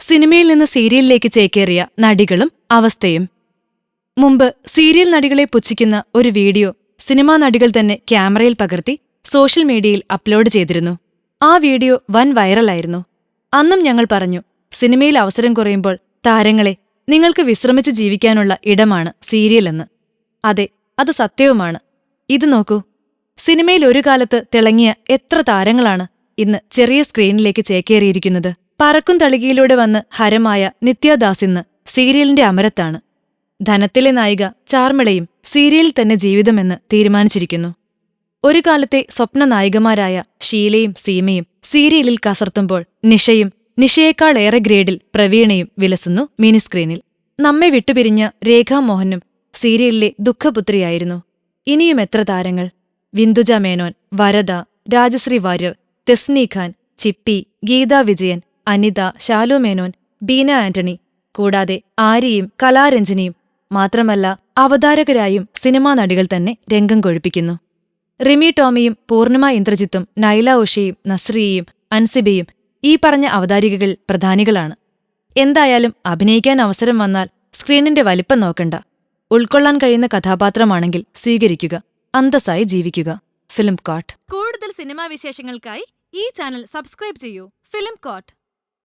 സിനിമയിൽ നിന്ന് സീരിയലിലേക്ക് ചേക്കേറിയ നടികളും അവസ്ഥയും. മുമ്പ് സീരിയൽ നടികളെ പുച്ഛിക്കുന്ന ഒരു വീഡിയോ സിനിമാ നടികൾ തന്നെ ക്യാമറയിൽ പകർത്തി സോഷ്യൽ മീഡിയയിൽ അപ്ലോഡ് ചെയ്തിരുന്നു. ആ വീഡിയോ വൻ വൈറലായിരുന്നു. അന്നും ഞങ്ങൾ പറഞ്ഞു, സിനിമയിൽ അവസരം കുറയുമ്പോൾ താരങ്ങളെ, നിങ്ങൾക്ക് വിശ്രമിച്ച് ജീവിക്കാനുള്ള ഇടമാണ് സീരിയലെന്ന്. അതെ, അത് സത്യവുമാണ്. ഇത് നോക്കൂ, സിനിമയിൽ ഒരു കാലത്ത് തിളങ്ങിയ എത്ര താരങ്ങളാണ് ഇന്ന് ചെറിയ സ്ക്രീനിലേക്ക് ചേക്കേറിയിരിക്കുന്നത്. പറക്കും തളികയിലൂടെ വന്ന് ഹരമായ നിത്യദാസ് ഇന്ന് സീരിയലിന്റെ അമരത്താണ്. ധനത്തിലെ നായിക ചാർമിളയും സീരിയലിൽ തന്നെ ജീവിതമെന്ന് തീരുമാനിച്ചിരിക്കുന്നു. ഒരു കാലത്തെ സ്വപ്ന നായികമാരായ ഷീലയും സീമയും സീരിയലിൽ കസർത്തുമ്പോൾ നിഷയും നിഷയേക്കാളേറെ ഗ്രേഡിൽ പ്രവീണയും വിലസുന്നു മിനിസ്ക്രീനിൽ. നമ്മെ വിട്ടുപിരിഞ്ഞ രേഖാമോഹനും സീരിയലിലെ ദുഃഖപുത്രിയായിരുന്നു. ഇനിയും എത്ര താരങ്ങൾ! വിന്ദുജ മേനോൻ, വരദ, രാജശ്രീ വാര്യർ, തെസ്നി ഖാൻ, ചിപ്പി, ഗീതാ വിജയൻ, അനിത, ശാലു മേനോൻ, ബീന ആന്റണി, കൂടാതെ ആര്യയും കലാരഞ്ജനിയും. മാത്രമല്ല, അവതാരകരായും സിനിമാ നടികൾ തന്നെ രംഗം കൊഴുപ്പിക്കുന്നു. റിമി ടോമിയും പൂർണിമ ഇന്ദ്രജിത്തും നൈല ഉഷയും നസ്രിയയും അൻസിബയും ഈ പറഞ്ഞ അവതാരികകൾ പ്രധാനികളാണ്. എന്തായാലും അഭിനയിക്കാൻ അവസരം വന്നാൽ സ്ക്രീനിന്റെ വലിപ്പം നോക്കണ്ട. ഉൾക്കൊള്ളാൻ കഴിയുന്ന കഥാപാത്രമാണെങ്കിൽ സ്വീകരിക്കുക, അന്തസ്സായി ജീവിക്കുക. ഫിലിം കോട്ട്. കൂടുതൽ സിനിമാ വിശേഷങ്ങൾക്കായി ഈ ചാനൽ സബ്സ്ക്രൈബ് ചെയ്യൂ. Film coat.